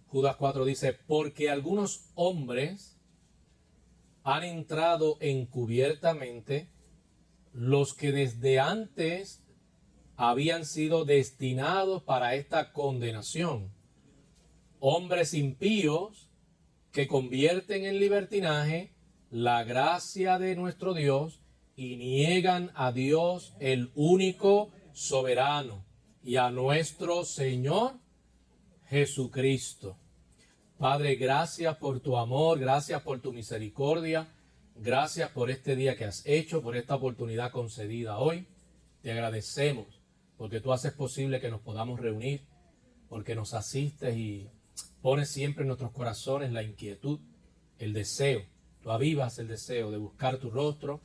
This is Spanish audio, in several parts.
Judas 4 dice, porque algunos hombres han entrado encubiertamente, los que desde antes habían sido destinados para esta condenación, hombres impíos que convierten en libertinaje la gracia de nuestro Dios y niegan a Dios el único soberano y a nuestro Señor Jesucristo. Padre, gracias por tu amor, gracias por tu misericordia, gracias por este día que has hecho, por esta oportunidad concedida hoy. Te agradecemos porque tú haces posible que nos podamos reunir, porque nos asistes y pones siempre en nuestros corazones la inquietud, el deseo. Tú avivas el deseo de buscar tu rostro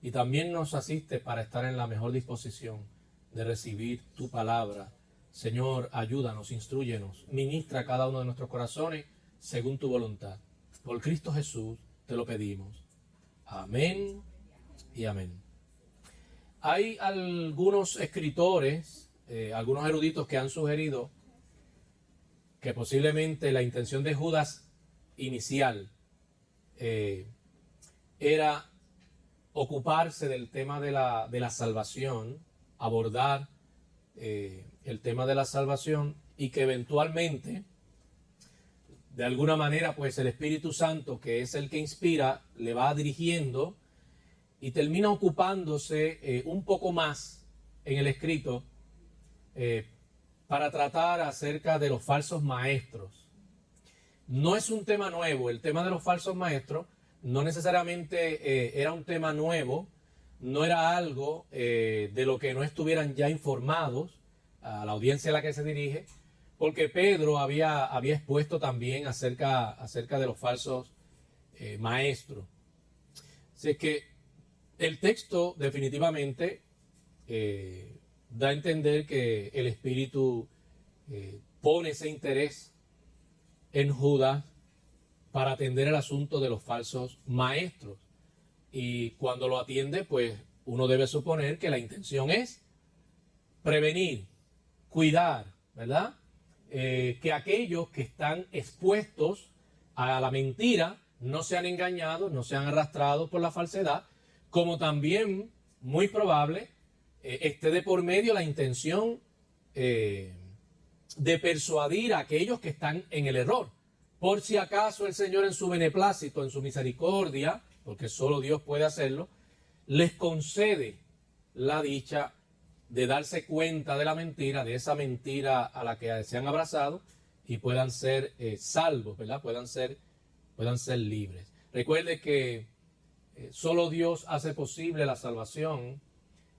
y también nos asistes para estar en la mejor disposición de recibir tu palabra. Señor, ayúdanos, instrúyenos, ministra a cada uno de nuestros corazones según tu voluntad. Por Cristo Jesús te lo pedimos. Amén y amén. Hay algunos escritores, algunos eruditos que han sugerido que posiblemente la intención de Judas inicial era ocuparse del tema de la salvación, abordar el tema de la salvación y que eventualmente, de alguna manera, pues el Espíritu Santo, que es el que inspira, le va dirigiendo y termina ocupándose un poco más en el escrito para tratar acerca de los falsos maestros. No es un tema nuevo, el tema de los falsos maestros no necesariamente era un tema nuevo, no era algo de lo que no estuvieran ya informados a la audiencia a la que se dirige, porque Pedro había expuesto también acerca de los falsos maestros. Así que el texto definitivamente da a entender que el Espíritu pone ese interés en Judas para atender el asunto de los falsos maestros. Y cuando lo atiende, pues uno debe suponer que la intención es prevenir, cuidar, ¿verdad? Que aquellos que están expuestos a la mentira no sean engañados, no sean arrastrados por la falsedad, como también, muy probable, esté de por medio la intención de persuadir a aquellos que están en el error. Por si acaso el Señor en su beneplácito, en su misericordia, porque solo Dios puede hacerlo, les concede la dicha de darse cuenta de la mentira, de esa mentira a la que se han abrazado y puedan ser salvos, ¿verdad? Puedan ser libres. Recuerde que solo Dios hace posible la salvación.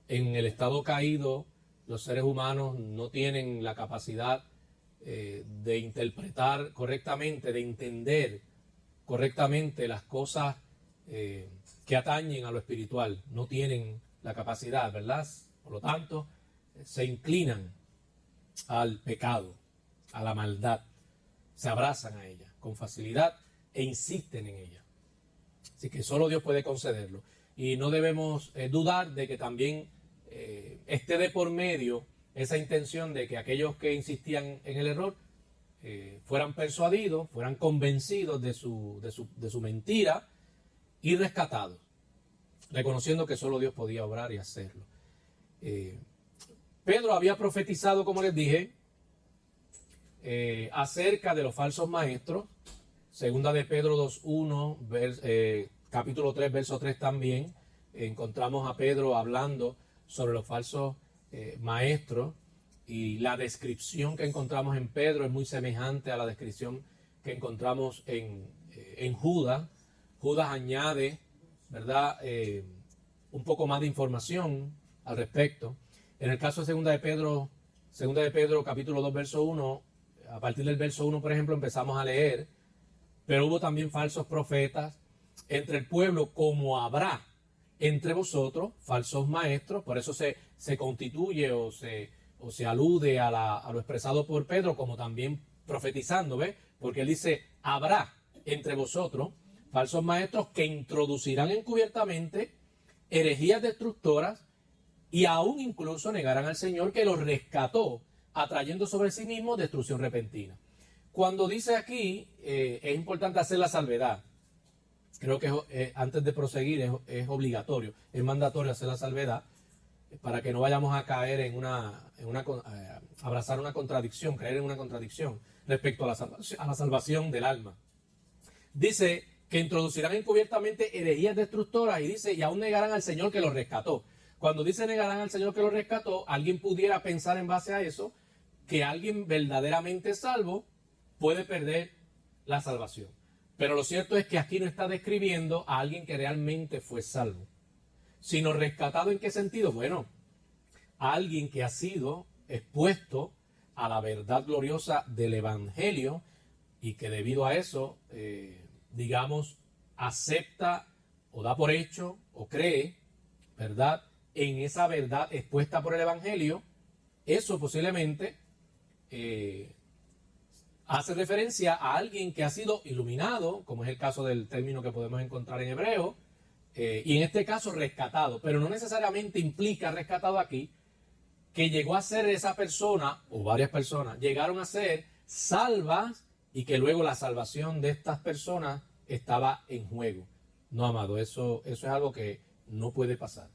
En el estado caído, los seres humanos no tienen la capacidad de interpretar correctamente, de entender correctamente las cosas que atañen a lo espiritual. No tienen la capacidad, ¿verdad? Por lo tanto, se inclinan al pecado, a la maldad, se abrazan a ella con facilidad e insisten en ella. Así que solo Dios puede concederlo. Y no debemos dudar de que también esté de por medio esa intención de que aquellos que insistían en el error fueran persuadidos, fueran convencidos de su mentira y rescatados, reconociendo que solo Dios podía obrar y hacerlo. Pedro había profetizado, como les dije, acerca de los falsos maestros. Segunda de Pedro 2:1, capítulo 3, verso 3 también, encontramos a Pedro hablando sobre los falsos maestros, y la descripción que encontramos en Pedro es muy semejante a la descripción que encontramos en Judas. Judas añade, ¿verdad?, un poco más de información al respecto. En el caso de segunda de Pedro capítulo 2, verso 1, a partir del verso 1, por ejemplo, empezamos a leer: pero hubo también falsos profetas entre el pueblo, como habrá entre vosotros falsos maestros. Por eso se constituye o se alude a lo expresado por Pedro como también profetizando, ¿ves? Porque él dice: habrá entre vosotros falsos maestros que introducirán encubiertamente herejías destructoras y aún incluso negarán al Señor que los rescató, atrayendo sobre sí mismo destrucción repentina. Cuando dice aquí, es importante hacer la salvedad. Creo que antes de proseguir es obligatorio, es mandatorio hacer la salvedad para que no vayamos a caer abrazar una contradicción, caer en una contradicción respecto a la salvación del alma. Dice que introducirán encubiertamente herejías destructoras y dice, y aún negarán al Señor que los rescató. Cuando dice negarán al Señor que los rescató, alguien pudiera pensar en base a eso, que alguien verdaderamente salvo puede perder la salvación. Pero lo cierto es que aquí no está describiendo a alguien que realmente fue salvo, sino rescatado. ¿En qué sentido? Bueno, a alguien que ha sido expuesto a la verdad gloriosa del Evangelio y que debido a eso, digamos, acepta o da por hecho o cree, ¿verdad?, en esa verdad expuesta por el Evangelio. Eso posiblemente hace referencia a alguien que ha sido iluminado, como es el caso del término que podemos encontrar en hebreo, y en este caso rescatado, pero no necesariamente implica rescatado aquí que llegó a ser esa persona o varias personas llegaron a ser salvas y que luego la salvación de estas personas estaba en juego. No, amado, eso es algo que no puede pasar.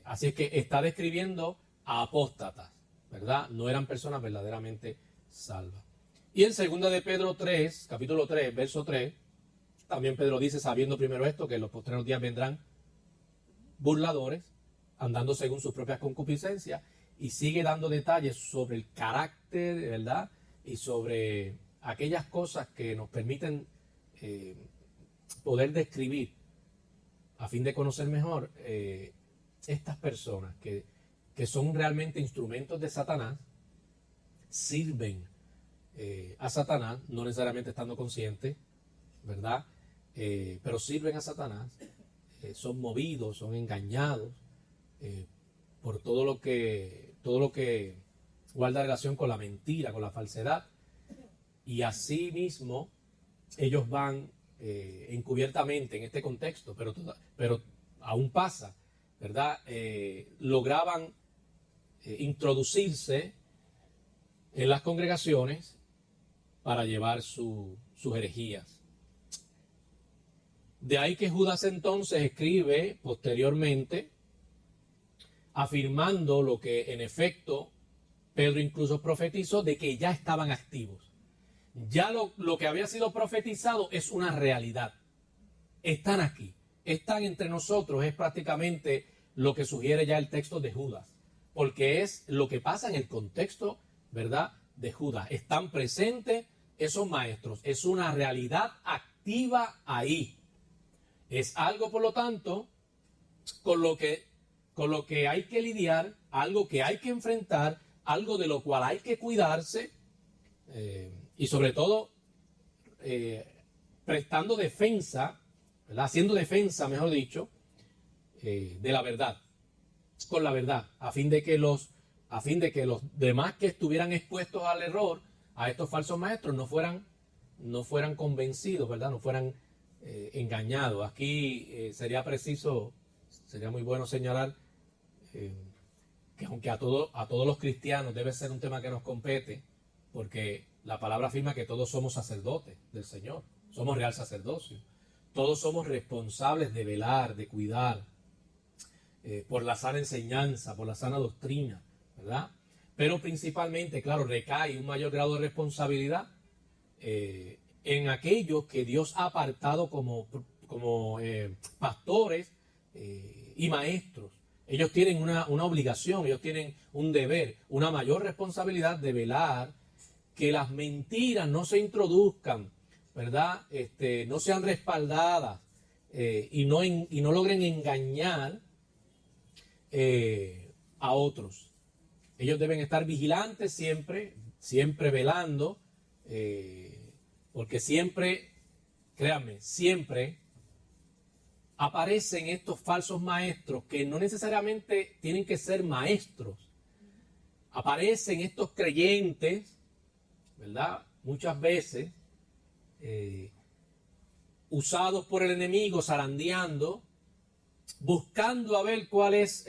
Así es que está describiendo a apóstatas, ¿verdad? No eran personas verdaderamente salvas. Y en 2 de Pedro 3, capítulo 3, verso 3, también Pedro dice, sabiendo primero esto, que en los postreros días vendrán burladores, andando según sus propias concupiscencias, y sigue dando detalles sobre el carácter, ¿verdad?, y sobre aquellas cosas que nos permiten poder describir, a fin de conocer mejor estas personas que son realmente instrumentos de Satanás, sirven a Satanás, no necesariamente estando conscientes, ¿verdad?, pero sirven a Satanás, son movidos, son engañados por todo lo que guarda relación con la mentira, con la falsedad, y así mismo ellos van encubiertamente en este contexto, pero aún pasa, ¿verdad? Lograban introducirse en las congregaciones para llevar sus herejías. De ahí que Judas entonces escribe posteriormente afirmando lo que en efecto Pedro incluso profetizó, de que ya estaban activos. Ya lo que había sido profetizado es una realidad. Están aquí, están entre nosotros, es prácticamente lo que sugiere ya el texto de Judas, porque es lo que pasa en el contexto, ¿verdad?, de Judas. Están presentes esos maestros, es una realidad activa ahí. Es algo, por lo tanto, con lo que hay que lidiar, algo que hay que enfrentar, algo de lo cual hay que cuidarse, y sobre todo prestando defensa, ¿verdad?, haciendo defensa, mejor dicho, de la verdad, con la verdad, a fin de que los demás que estuvieran expuestos al error, a estos falsos maestros, no fueran convencidos, ¿verdad?, no fueran engañados. Aquí sería muy bueno señalar que aunque a todos los cristianos debe ser un tema que nos compete, porque la palabra afirma que todos somos sacerdotes del Señor, somos real sacerdocio, todos somos responsables de velar, de cuidar por la sana enseñanza, por la sana doctrina, ¿verdad? Pero principalmente, claro, recae un mayor grado de responsabilidad en aquellos que Dios ha apartado como pastores y maestros. Ellos tienen una obligación, ellos tienen un deber, una mayor responsabilidad de velar que las mentiras no se introduzcan, ¿verdad?, no sean respaldadas y no logren engañar a otros. Ellos deben estar vigilantes siempre velando, porque siempre, créanme, siempre aparecen estos falsos maestros que no necesariamente tienen que ser maestros. Aparecen estos creyentes, ¿verdad?, muchas veces usados por el enemigo, zarandeando, buscando a ver cuál es,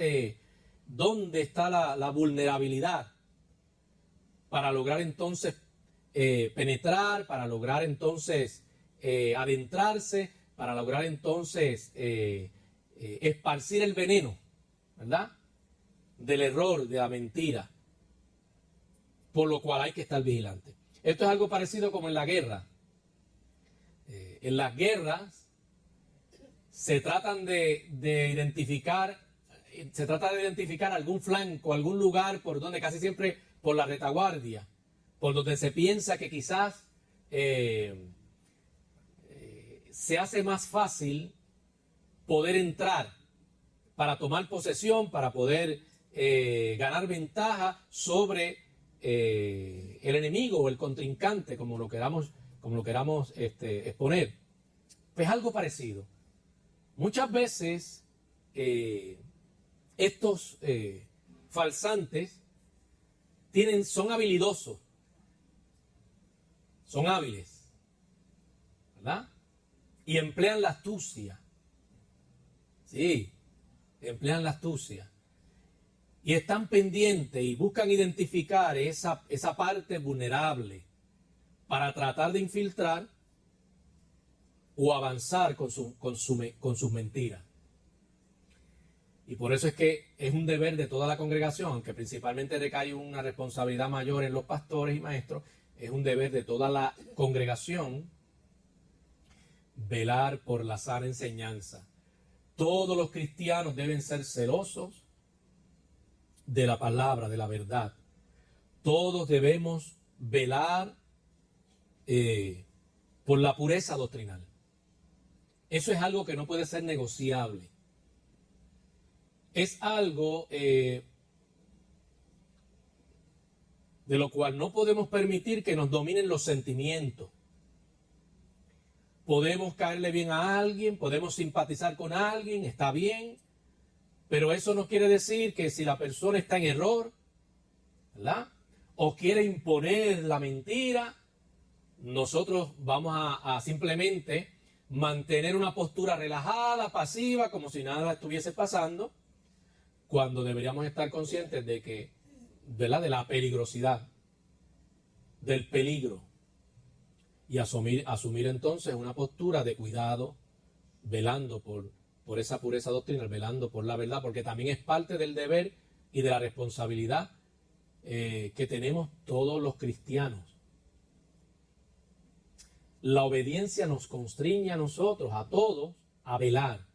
dónde está la vulnerabilidad, para lograr entonces penetrar, para lograr entonces adentrarse, para lograr entonces esparcir el veneno, ¿verdad? Del error, de la mentira, por lo cual hay que estar vigilante. Esto es algo parecido como en la guerra. En las guerras se trata de identificar algún flanco, algún lugar por donde, casi siempre por la retaguardia, por donde se piensa que quizás se hace más fácil poder entrar para tomar posesión, para poder ganar ventaja sobre el enemigo o el contrincante, como lo queramos exponer. Pues algo parecido. Muchas veces estos falsantes son habilidosos, son hábiles, ¿verdad? Y emplean la astucia. Sí, emplean la astucia. Y están pendientes y buscan identificar esa parte vulnerable para tratar de infiltrar o avanzar con sus mentiras. Y por eso es que es un deber de toda la congregación, aunque principalmente recae una responsabilidad mayor en los pastores y maestros, es un deber de toda la congregación velar por la sana enseñanza. Todos los cristianos deben ser celosos de la palabra, de la verdad. Todos debemos velar por la pureza doctrinal. Eso es algo que no puede ser negociable. Es algo de lo cual no podemos permitir que nos dominen los sentimientos. Podemos caerle bien a alguien, podemos simpatizar con alguien, está bien, pero eso no quiere decir que si la persona está en error, ¿verdad?, o quiere imponer la mentira, nosotros vamos a simplemente mantener una postura relajada, pasiva, como si nada estuviese pasando, cuando deberíamos estar conscientes de que, ¿verdad?, de la peligrosidad, del peligro, y asumir entonces una postura de cuidado, velando por esa pureza doctrinal, velando por la verdad, porque también es parte del deber y de la responsabilidad que tenemos todos los cristianos. La obediencia nos constriñe a nosotros, a todos, a velar,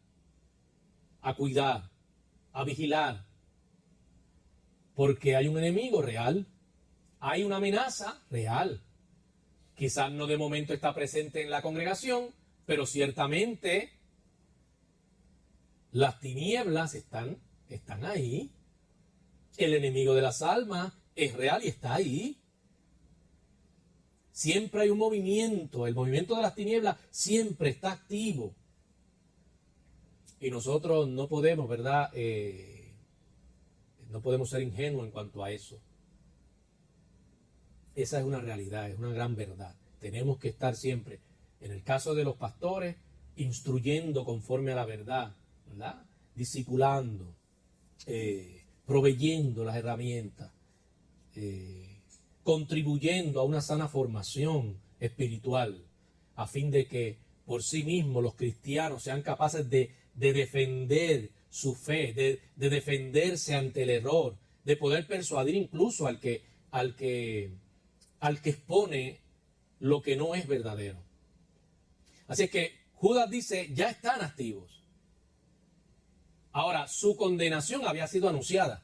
a cuidar, a vigilar, porque hay un enemigo real, hay una amenaza real. Quizás no de momento está presente en la congregación, pero ciertamente las tinieblas están ahí. El enemigo de las almas es real y está ahí. Siempre hay un movimiento, el movimiento de las tinieblas siempre está activo. Y nosotros no podemos, ¿verdad? No podemos ser ingenuos en cuanto a eso. Esa es una realidad, es una gran verdad. Tenemos que estar siempre, en el caso de los pastores, instruyendo conforme a la verdad, ¿verdad?, discipulando, proveyendo las herramientas, contribuyendo a una sana formación espiritual, a fin de que por sí mismos los cristianos sean capaces de defender su fe, de defenderse ante el error, de poder persuadir incluso al que expone lo que no es verdadero. Así es que Judas dice, ya están activos. Ahora, su condenación había sido anunciada.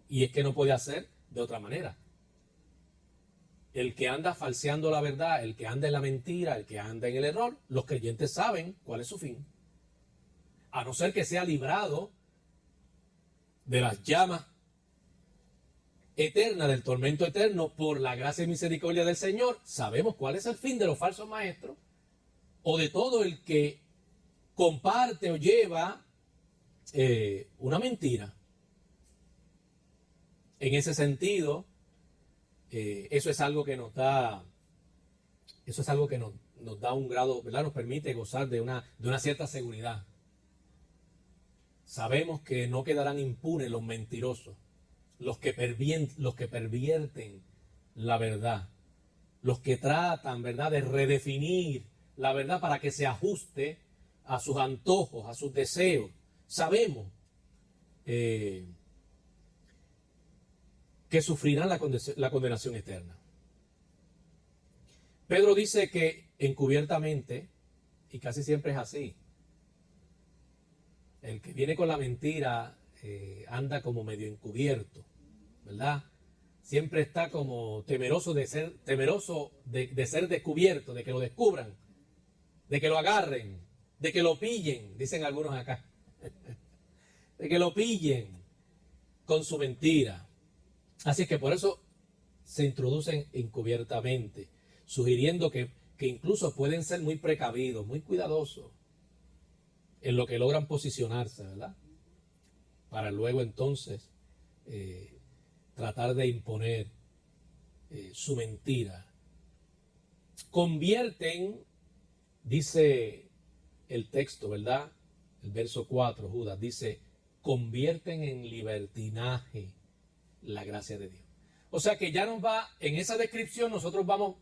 Y es que no puede hacer de otra manera. El que anda falseando la verdad, el que anda en la mentira, el que anda en el error, los creyentes saben cuál es su fin. A no ser que sea librado de las llamas eterna, del tormento eterno, por la gracia y misericordia del Señor, sabemos cuál es el fin de los falsos maestros, o de todo el que comparte o lleva una mentira. En ese sentido, eso es algo que nos da un grado, ¿verdad?, nos permite gozar de una cierta seguridad. sabemos que no quedarán impunes los mentirosos, los que pervierten la verdad, los que tratan, ¿verdad?, de redefinir la verdad para que se ajuste a sus antojos, a sus deseos. Sabemos que sufrirán la condenación eterna. Pedro dice que encubiertamente, y casi siempre es así, el que viene con la mentira anda como medio encubierto, ¿verdad? Siempre está como temeroso de ser descubierto, de que lo descubran, de que lo agarren, de que lo pillen, dicen algunos acá, de que lo pillen con su mentira. Así que por eso se introducen encubiertamente, sugiriendo que incluso pueden ser muy precavidos, muy cuidadosos en lo que logran posicionarse, ¿verdad? Para luego entonces tratar de imponer su mentira. Convierten, dice el texto, ¿verdad? El verso 4, Judas dice, convierten en libertinaje la gracia de Dios. O sea que ya nos va, en esa descripción nosotros vamos,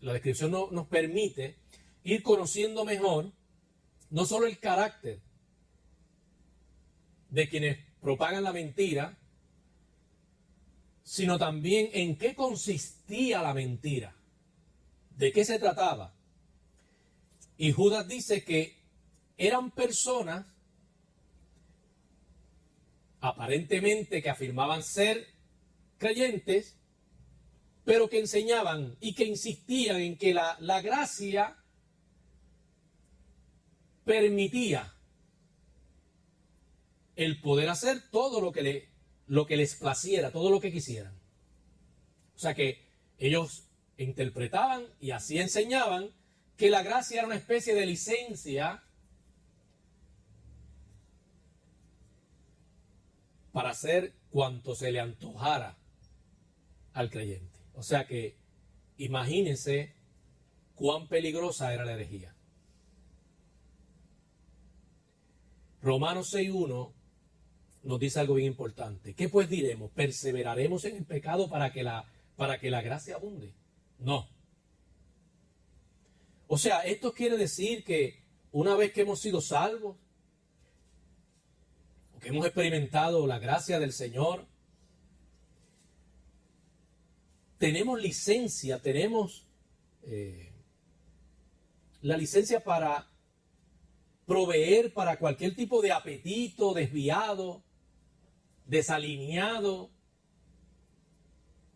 la descripción nos permite ir conociendo mejor no solo el carácter de quienes propagan la mentira, sino también en qué consistía la mentira, de qué se trataba. Y Judas dice que eran personas aparentemente que afirmaban ser creyentes, pero que enseñaban y que insistían en que la gracia permitía el poder hacer todo lo que les placiera, todo lo que quisieran. O sea que ellos interpretaban y así enseñaban que la gracia era una especie de licencia para hacer cuanto se le antojara al creyente. O sea que imagínense cuán peligrosa era la herejía. Romanos 6:1 nos dice algo bien importante. ¿Qué pues diremos? ¿Perseveraremos en el pecado para que la gracia abunde? No. O sea, esto quiere decir que una vez que hemos sido salvos, o que hemos experimentado la gracia del Señor, tenemos licencia, tenemos la licencia para proveer para cualquier tipo de apetito desviado, desalineado,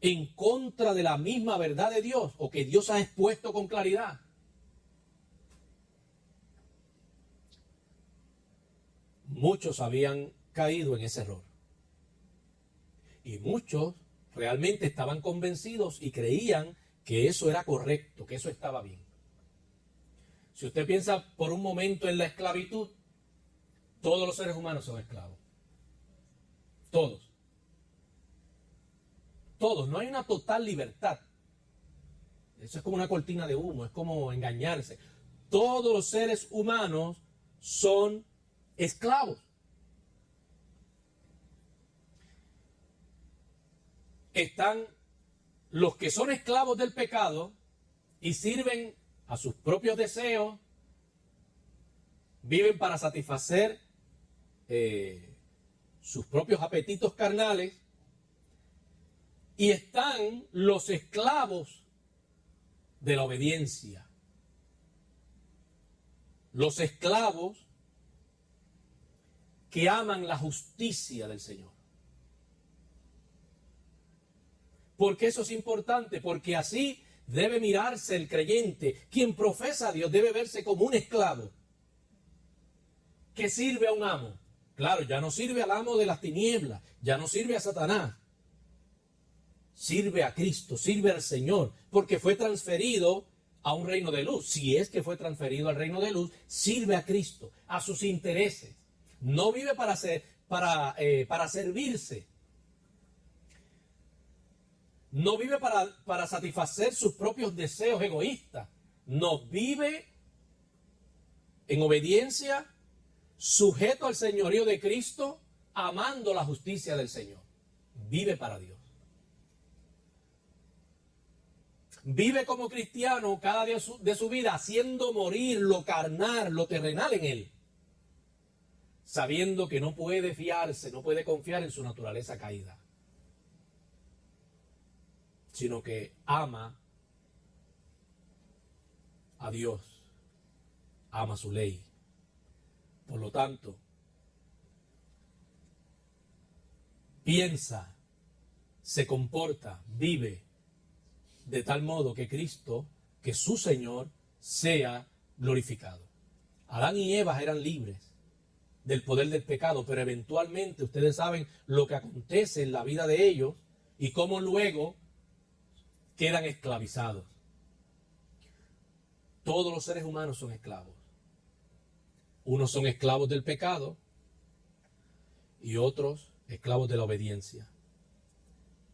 en contra de la misma verdad de Dios, o que Dios ha expuesto con claridad. Muchos habían caído en ese error. Y muchos realmente estaban convencidos y creían que eso era correcto, que eso estaba bien. Si usted piensa por un momento en la esclavitud, todos los seres humanos son esclavos. Todos. Todos. No hay una total libertad. Eso es como una cortina de humo, es como engañarse. Todos los seres humanos son esclavos. Están los que son esclavos del pecado y sirven a sus propios deseos, viven para satisfacer sus propios apetitos carnales, y están los esclavos de la obediencia, los esclavos que aman la justicia del Señor. ¿Por qué eso es importante? Porque así debe mirarse el creyente. Quien profesa a Dios debe verse como un esclavo que sirve a un amo. Claro, ya no sirve al amo de las tinieblas, ya no sirve a Satanás. Sirve a Cristo, sirve al Señor, porque fue transferido a un reino de luz. Si es que fue transferido al reino de luz, sirve a Cristo, a sus intereses. No vive para servirse. No vive para satisfacer sus propios deseos egoístas. No vive en obediencia sujeto al señorío de Cristo, amando la justicia del Señor. Vive para Dios. Vive como cristiano cada día de su vida haciendo morir lo carnal, lo terrenal en él. Sabiendo que no puede fiarse, no puede confiar en su naturaleza caída. Sino que ama a Dios, ama su ley. Por lo tanto, piensa, se comporta, vive de tal modo que Cristo, que su Señor, sea glorificado. Adán y Eva eran libres del poder del pecado, pero eventualmente ustedes saben lo que acontece en la vida de ellos y cómo luego quedan esclavizados. Todos los seres humanos son esclavos. Unos son esclavos del pecado y otros esclavos de la obediencia.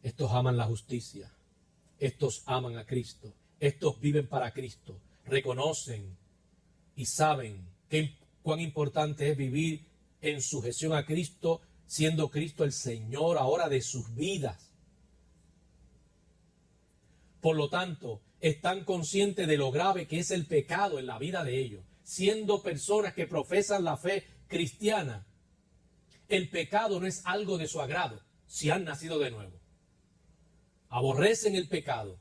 Estos aman la justicia. Estos aman a Cristo. Estos viven para Cristo. Reconocen y saben cuán importante es vivir en sujeción a Cristo, siendo Cristo el Señor ahora de sus vidas. Por lo tanto, están conscientes de lo grave que es el pecado en la vida de ellos. Siendo personas que profesan la fe cristiana, el pecado no es algo de su agrado si han nacido de nuevo. Aborrecen el pecado,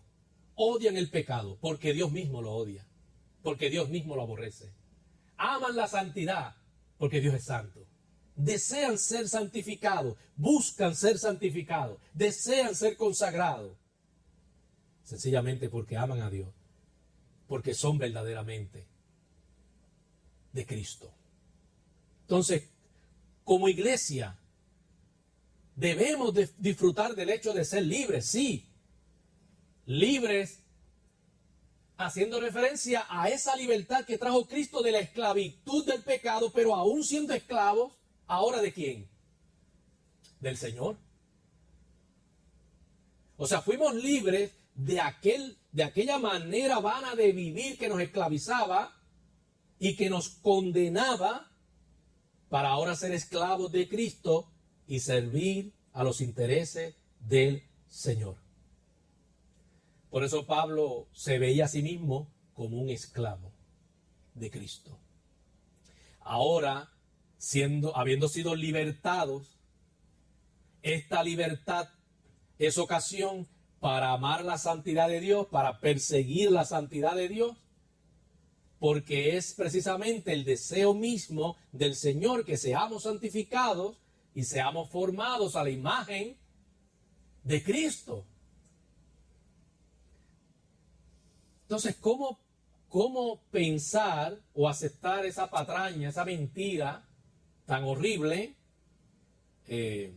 odian el pecado, porque Dios mismo lo odia, porque Dios mismo lo aborrece. Aman la santidad, porque Dios es santo. Desean ser santificados, buscan ser santificados, desean ser consagrados. Sencillamente porque aman a Dios, porque son verdaderamente de Cristo. Entonces, como iglesia, debemos disfrutar del hecho de ser libres, sí. Libres, haciendo referencia a esa libertad que trajo Cristo de la esclavitud del pecado, pero aún siendo esclavos, ¿ahora de quién? Del Señor. O sea, fuimos libres de aquella manera vana de vivir que nos esclavizaba y que nos condenaba, para ahora ser esclavos de Cristo y servir a los intereses del Señor. Por eso Pablo se veía a sí mismo como un esclavo de Cristo. Ahora, habiendo sido libertados, esta libertad es ocasión para amar la santidad de Dios, para perseguir la santidad de Dios, porque es precisamente el deseo mismo del Señor que seamos santificados y seamos formados a la imagen de Cristo. Entonces, ¿cómo pensar o aceptar esa patraña, esa mentira tan horrible de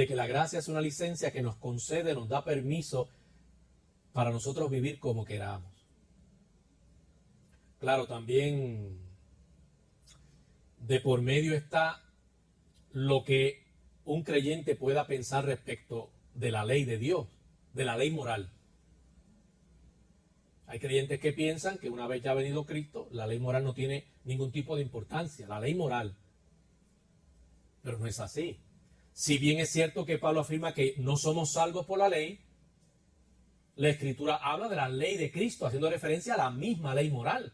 que la gracia es una licencia que nos concede, nos da permiso para nosotros vivir como queramos? Claro, también de por medio está lo que un creyente pueda pensar respecto de la ley de Dios, de la ley moral. Hay creyentes que piensan que una vez ya ha venido Cristo, la ley moral no tiene ningún tipo de importancia, la ley moral. Pero no es así. Si bien es cierto que Pablo afirma que no somos salvos por la ley, la Escritura habla de la ley de Cristo, haciendo referencia a la misma ley moral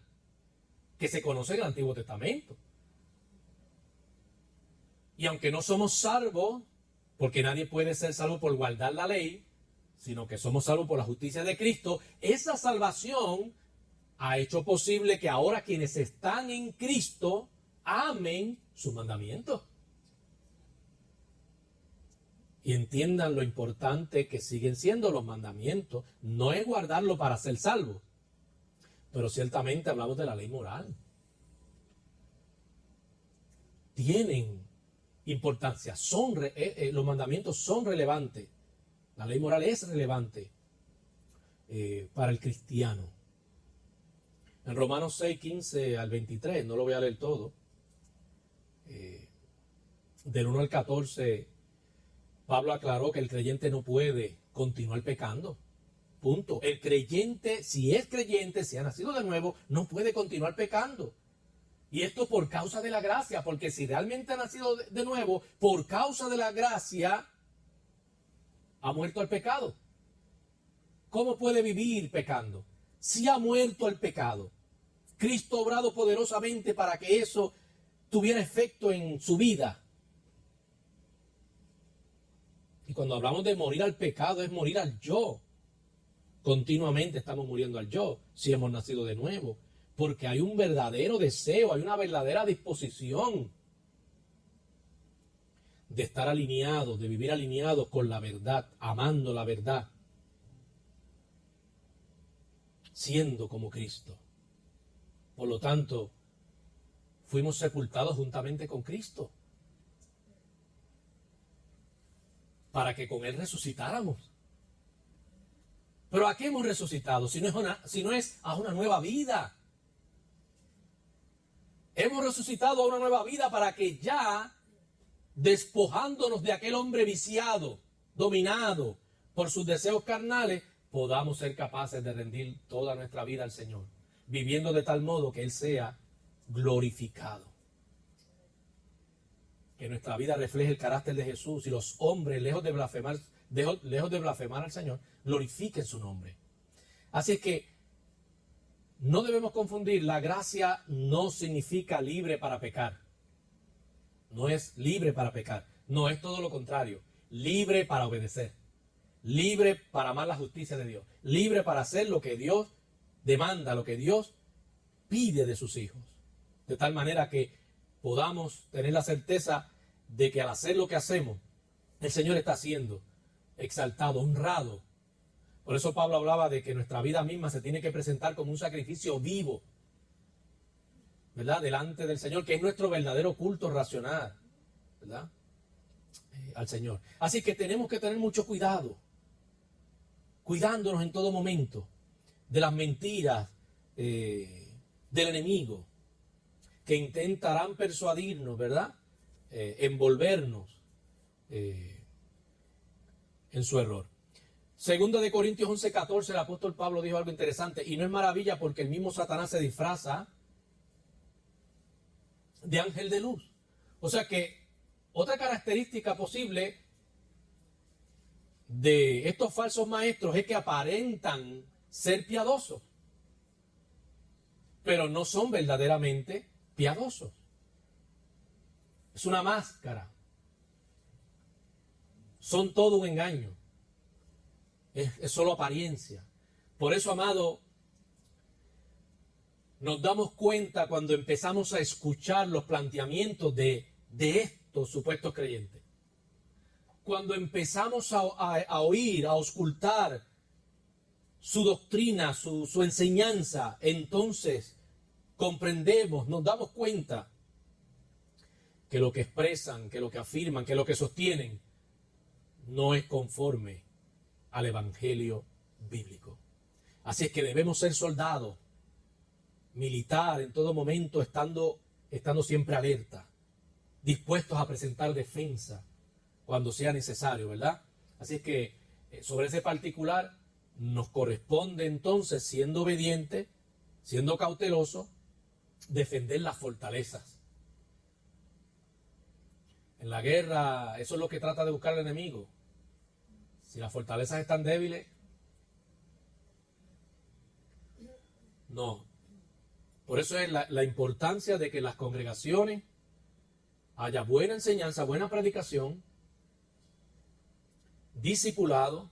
que se conoce en el Antiguo Testamento. Y aunque no somos salvos, porque nadie puede ser salvo por guardar la ley, sino que somos salvos por la justicia de Cristo, esa salvación ha hecho posible que ahora quienes están en Cristo amen sus mandamientos. Y entiendan lo importante que siguen siendo los mandamientos. No es guardarlo para ser salvos, pero ciertamente hablamos de la ley moral. Tienen importancia, los mandamientos son relevantes. La ley moral es relevante para el cristiano. En Romanos 6, 15 al 23, no lo voy a leer todo, del 1 al 14, Pablo aclaró que el creyente no puede continuar pecando. Punto. El creyente, si es creyente, si ha nacido de nuevo, no puede continuar pecando. Y esto por causa de la gracia, porque si realmente ha nacido de nuevo, por causa de la gracia, ha muerto al pecado. ¿Cómo puede vivir pecando? Si ha muerto al pecado. Cristo ha obrado poderosamente para que eso tuviera efecto en su vida. Y cuando hablamos de morir al pecado, es morir al yo. Continuamente estamos muriendo al yo, si hemos nacido de nuevo. Porque hay un verdadero deseo, hay una verdadera disposición de estar alineados, de vivir alineados con la verdad, amando la verdad, siendo como Cristo. Por lo tanto, fuimos sepultados juntamente con Cristo, para que con Él resucitáramos. ¿Pero a qué hemos resucitado? Si no es a una nueva vida. Hemos resucitado a una nueva vida para que ya, despojándonos de aquel hombre viciado, dominado por sus deseos carnales, podamos ser capaces de rendir toda nuestra vida al Señor, viviendo de tal modo que Él sea glorificado. Que nuestra vida refleje el carácter de Jesús y los hombres, lejos de blasfemar al Señor, glorifiquen su nombre. Así es que no debemos confundir, la gracia no significa libre para pecar. No es libre para pecar, no es todo lo contrario, libre para obedecer, libre para amar la justicia de Dios, libre para hacer lo que Dios demanda, lo que Dios pide de sus hijos. De tal manera que podamos tener la certeza de que al hacer lo que hacemos, el Señor está siendo exaltado, honrado. Por eso Pablo hablaba de que nuestra vida misma se tiene que presentar como un sacrificio vivo, ¿verdad? Delante del Señor, que es nuestro verdadero culto racional, ¿verdad? Al Señor. Así que tenemos que tener mucho cuidado, cuidándonos en todo momento de las mentiras del enemigo, que intentarán persuadirnos, ¿verdad? Envolvernos en su error. Segunda de Corintios 11:14, el apóstol Pablo dijo algo interesante, y no es maravilla porque el mismo Satanás se disfraza de ángel de luz. O sea que otra característica posible de estos falsos maestros es que aparentan ser piadosos, pero no son verdaderamente piadosos. Es una máscara. Son todo un engaño. Es solo apariencia. Por eso, amado, nos damos cuenta cuando empezamos a escuchar los planteamientos de estos supuestos creyentes. Cuando empezamos a oír, a auscultar su doctrina, su enseñanza, entonces comprendemos, nos damos cuenta que lo que expresan, que lo que afirman, que lo que sostienen no es conforme al evangelio bíblico. Así es que debemos ser soldados, militar en todo momento, estando siempre alerta, dispuestos a presentar defensa cuando sea necesario, ¿verdad? Así es que sobre ese particular nos corresponde entonces, siendo obediente, siendo cauteloso, defender las fortalezas. En la guerra, eso es lo que trata de buscar el enemigo. Si las fortalezas están débiles, no. Por eso es la importancia de que en las congregaciones haya buena enseñanza, buena predicación, discipulado,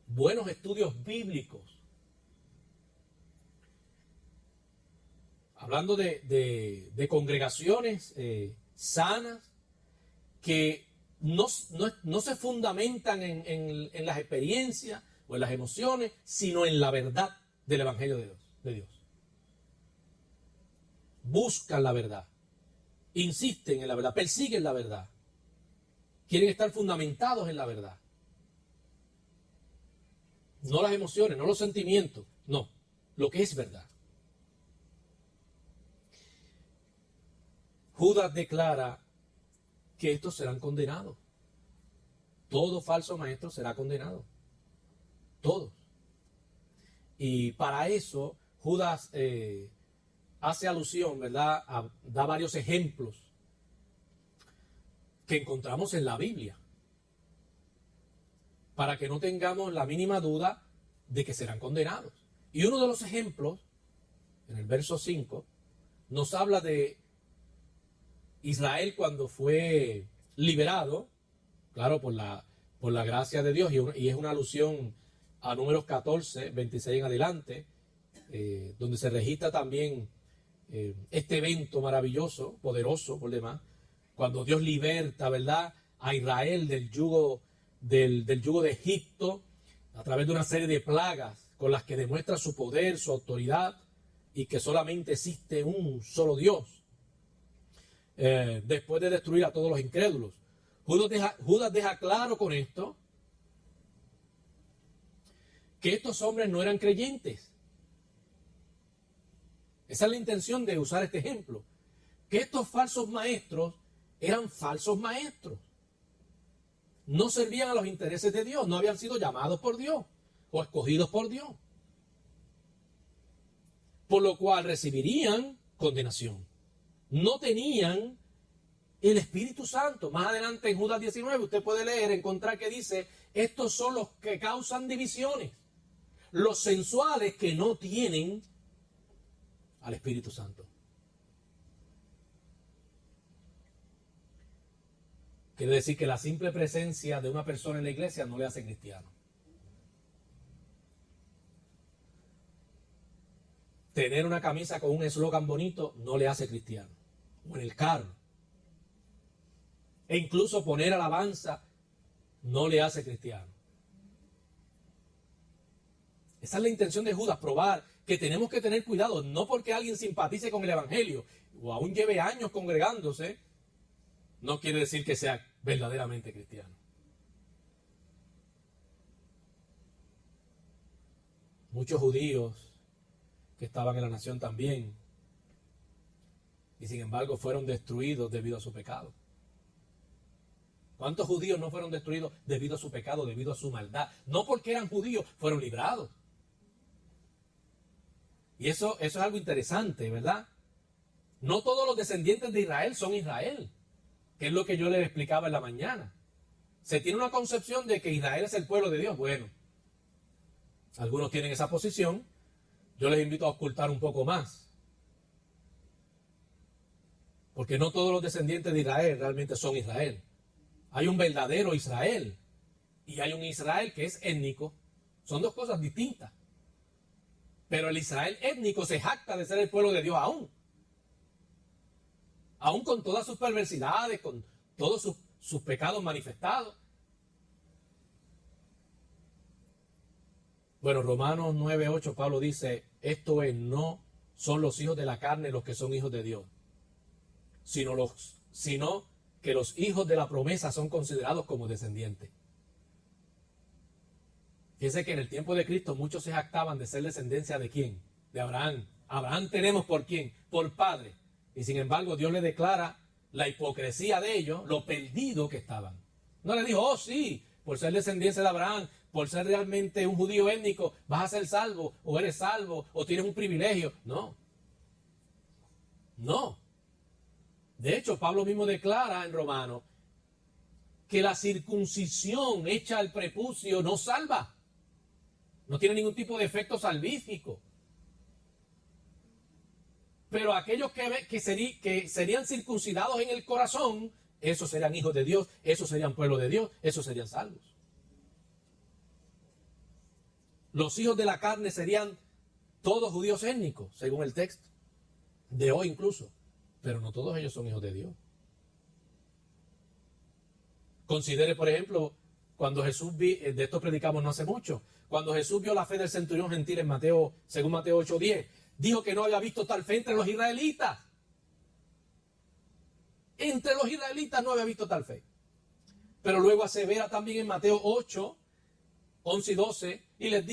buenos estudios bíblicos. Hablando de congregaciones sanas que no se fundamentan en las experiencias o en las emociones, sino en la verdad del Evangelio de Dios. Buscan la verdad, insisten en la verdad, persiguen la verdad, quieren estar fundamentados en la verdad. No las emociones, no los sentimientos, no, lo que es verdad. Judas declara que estos serán condenados. Todo falso maestro será condenado. Todos. Y para eso Judas hace alusión, ¿verdad? Da varios ejemplos que encontramos en la Biblia, para que no tengamos la mínima duda de que serán condenados. Y uno de los ejemplos, en el verso 5, nos habla de Israel cuando fue liberado, claro, por la gracia de Dios, y es una alusión a Números 14, 26 en adelante, donde se registra también este evento maravilloso, poderoso por demás, cuando Dios liberta, ¿verdad?, a Israel del yugo de Egipto, a través de una serie de plagas con las que demuestra su poder, su autoridad, y que solamente existe un solo Dios. Después de destruir a todos los incrédulos, Judas deja claro con esto que estos hombres no eran creyentes. Esa es la intención de usar este ejemplo, que estos falsos maestros eran falsos maestros. No servían a los intereses de Dios, no habían sido llamados por Dios o escogidos por Dios, por lo cual recibirían condenación. No tenían el Espíritu Santo. Más adelante en Judas 19 usted puede leer, encontrar que dice, estos son los que causan divisiones, los sensuales que no tienen al Espíritu Santo. Quiere decir que la simple presencia de una persona en la iglesia no le hace cristiano. Tener una camisa con un eslogan bonito no le hace cristiano. O en el carro. E incluso poner alabanza no le hace cristiano. Esa es la intención de Judas, probar que tenemos que tener cuidado, no porque alguien simpatice con el evangelio o aún lleve años congregándose, no quiere decir que sea verdaderamente cristiano. Muchos judíos que estaban en la nación también, y sin embargo fueron destruidos debido a su pecado. ¿Cuántos judíos no fueron destruidos debido a su pecado, debido a su maldad? No porque eran judíos, fueron librados. Y eso es algo interesante, ¿verdad? No todos los descendientes de Israel son Israel, que es lo que yo les explicaba en la mañana. Se tiene una concepción de que Israel es el pueblo de Dios. Bueno, algunos tienen esa posición. Yo les invito a ocultar un poco más. Porque no todos los descendientes de Israel realmente son Israel. Hay un verdadero Israel y hay un Israel que es étnico. Son dos cosas distintas. Pero el Israel étnico se jacta de ser el pueblo de Dios aún. Aún con todas sus perversidades, con todos sus pecados manifestados. Bueno, Romanos 9:8, Pablo dice, esto es, no son los hijos de la carne los que son hijos de Dios, sino que los hijos de la promesa son considerados como descendientes. Fíjense que en el tiempo de Cristo muchos se jactaban de ser descendencia de ¿quién? De Abraham. Abraham tenemos por ¿quién? Por padre. Y sin embargo Dios le declara la hipocresía de ellos, lo perdido que estaban. No le dijo, oh sí, por ser descendencia de Abraham, por ser realmente un judío étnico, vas a ser salvo, o eres salvo, o tienes un privilegio. No. No. De hecho, Pablo mismo declara en Romanos que la circuncisión hecha al prepucio no salva. No tiene ningún tipo de efecto salvífico. Pero aquellos que serían circuncidados en el corazón, esos serían hijos de Dios, esos serían pueblo de Dios, esos serían salvos. Los hijos de la carne serían todos judíos étnicos, según el texto, de hoy incluso, pero no todos ellos son hijos de Dios. Considere, por ejemplo, cuando Jesús de esto predicamos no hace mucho, cuando Jesús vio la fe del centurión gentil en Mateo, según Mateo 8:10, dijo que no había visto tal fe entre los israelitas. Entre los israelitas no había visto tal fe. Pero luego asevera también en Mateo 8:11 y 12, y les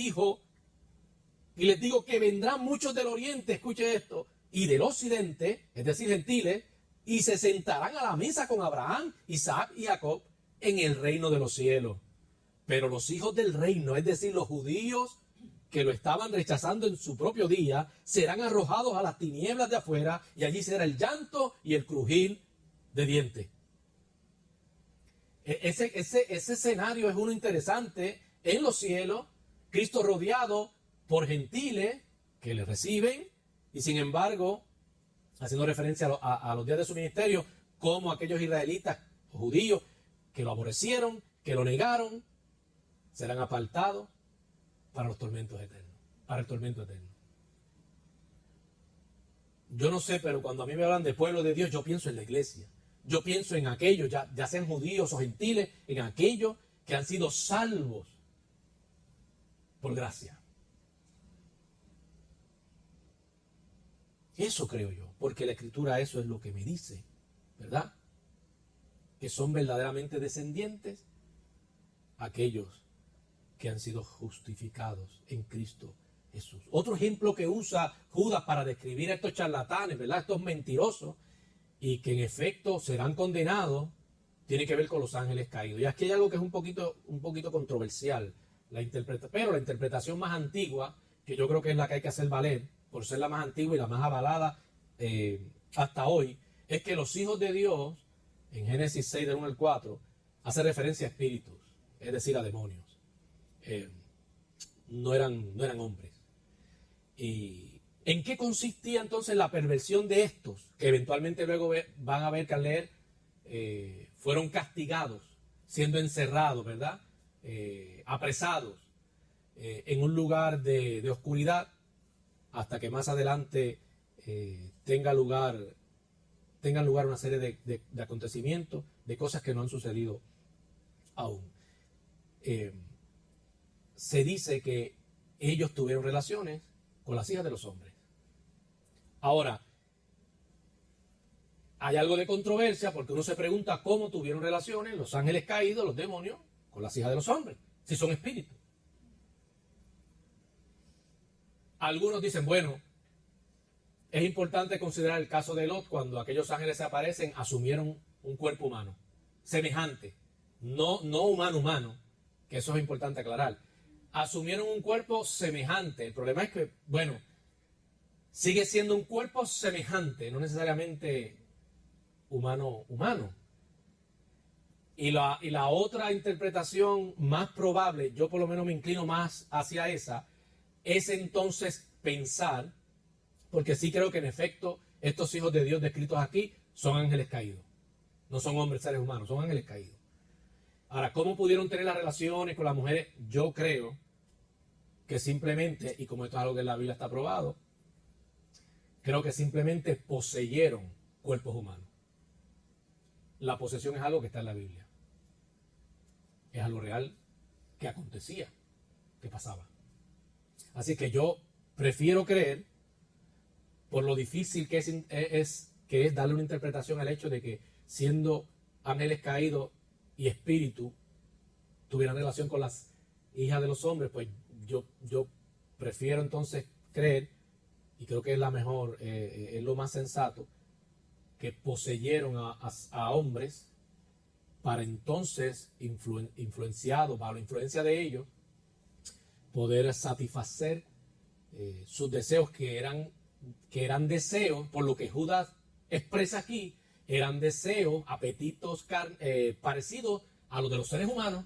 digo que vendrán muchos del oriente, escuche esto, y del occidente, es decir, gentiles, y se sentarán a la mesa con Abraham, Isaac y Jacob en el reino de los cielos. Pero los hijos del reino, es decir, los judíos que lo estaban rechazando en su propio día, serán arrojados a las tinieblas de afuera y allí será el llanto y el crujir de dientes. Ese escenario es uno interesante en los cielos, Cristo rodeado por gentiles que le reciben y sin embargo, haciendo referencia a los días de su ministerio, como aquellos israelitas o judíos que lo aborrecieron, que lo negaron, serán apartados para los tormentos eternos, para el tormento eterno. Yo no sé, pero cuando a mí me hablan de pueblo de Dios, yo pienso en la iglesia. Yo pienso en aquellos, ya sean judíos o gentiles, en aquellos que han sido salvos por gracia. Eso creo yo, porque la Escritura eso es lo que me dice, ¿verdad? Que son verdaderamente descendientes aquellos que han sido justificados en Cristo Jesús. Otro ejemplo que usa Judas para describir a estos charlatanes, ¿verdad? Estos mentirosos, y que en efecto serán condenados, tiene que ver con los ángeles caídos. Y aquí hay algo que es un poquito controversial, pero la interpretación más antigua, que yo creo que es la que hay que hacer valer, por ser la más antigua y la más avalada hasta hoy, es que los hijos de Dios, en Génesis 6, del 1 al 4, hace referencia a espíritus, es decir, a demonios. No eran hombres. ¿Y en qué consistía entonces la perversión de estos? Que eventualmente luego van a ver que al leer fueron castigados, siendo encerrados, ¿verdad? Apresados en un lugar de oscuridad, hasta que más adelante tengan lugar una serie de acontecimientos, de cosas que no han sucedido aún. Se dice que ellos tuvieron relaciones con las hijas de los hombres. Ahora, hay algo de controversia porque uno se pregunta cómo tuvieron relaciones los ángeles caídos, los demonios, con las hijas de los hombres, si son espíritus. Algunos dicen, bueno, es importante considerar el caso de Lot cuando aquellos ángeles se aparecen, asumieron un cuerpo humano, semejante, no humano, que eso es importante aclarar. Asumieron un cuerpo semejante. El problema es que, bueno, sigue siendo un cuerpo semejante, no necesariamente humano. Y la otra interpretación más probable, yo por lo menos me inclino más hacia esa, es entonces pensar, porque sí creo que en efecto estos hijos de Dios descritos aquí son ángeles caídos. No son hombres, seres humanos, son ángeles caídos. Ahora, ¿cómo pudieron tener las relaciones con las mujeres? Yo creo que simplemente, y como esto es algo que en la Biblia está probado, creo que simplemente poseyeron cuerpos humanos. La posesión es algo que está en la Biblia. Es algo real que acontecía, que pasaba. Así que yo prefiero creer, por lo difícil que es darle una interpretación al hecho de que siendo ángeles caídos y espíritu tuvieran relación con las hijas de los hombres, pues yo prefiero entonces creer, y creo que es la mejor, es lo más sensato, que poseyeron a hombres para entonces, influenciados, bajo la influencia de ellos, poder satisfacer sus deseos que eran deseos, por lo que Judas expresa aquí, eran deseos, apetitos parecidos a los de los seres humanos,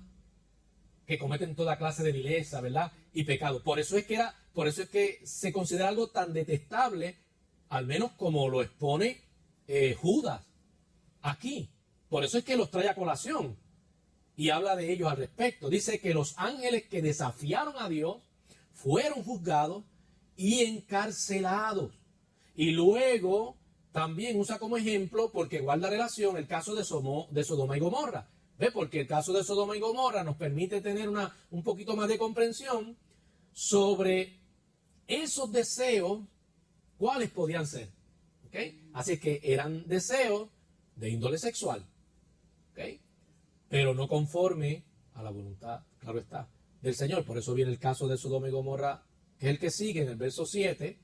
que cometen toda clase de vileza, ¿verdad? Y pecado. Por eso es que se considera algo tan detestable, al menos como lo expone Judas aquí. Por eso es que los trae a colación y habla de ellos al respecto. Dice que los ángeles que desafiaron a Dios fueron juzgados y encarcelados. Y luego también usa como ejemplo, porque guarda relación, el caso de Sodoma y Gomorra. ¿Ve? Porque el caso de Sodoma y Gomorra nos permite tener un poquito más de comprensión sobre esos deseos, cuáles podían ser. ¿Okay? Así que eran deseos de índole sexual. ¿Okay? Pero no conforme a la voluntad, claro está, del Señor. Por eso viene el caso de Sodoma y Gomorra, que es el que sigue en el verso 7.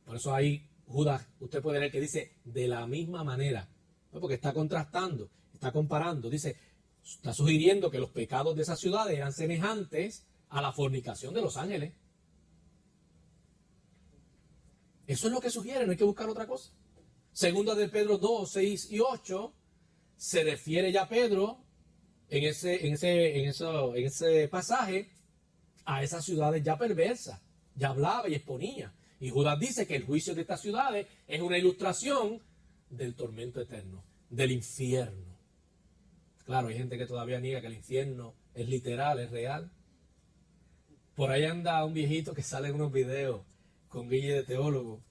Por eso ahí Judas, usted puede leer que dice de la misma manera, ¿no? Porque está contrastando, está comparando, dice, está sugiriendo que los pecados de esas ciudades eran semejantes a la fornicación de los ángeles. Eso es lo que sugiere, no hay que buscar otra cosa. Segunda de Pedro 2, 6 y 8, se refiere ya Pedro en ese pasaje a esas ciudades ya perversas. Ya hablaba y exponía. Y Judas dice que el juicio de estas ciudades es una ilustración del tormento eterno, del infierno. Claro, hay gente que todavía niega que el infierno es literal, es real. Por ahí anda un viejito que sale en unos videos con guille de teólogo.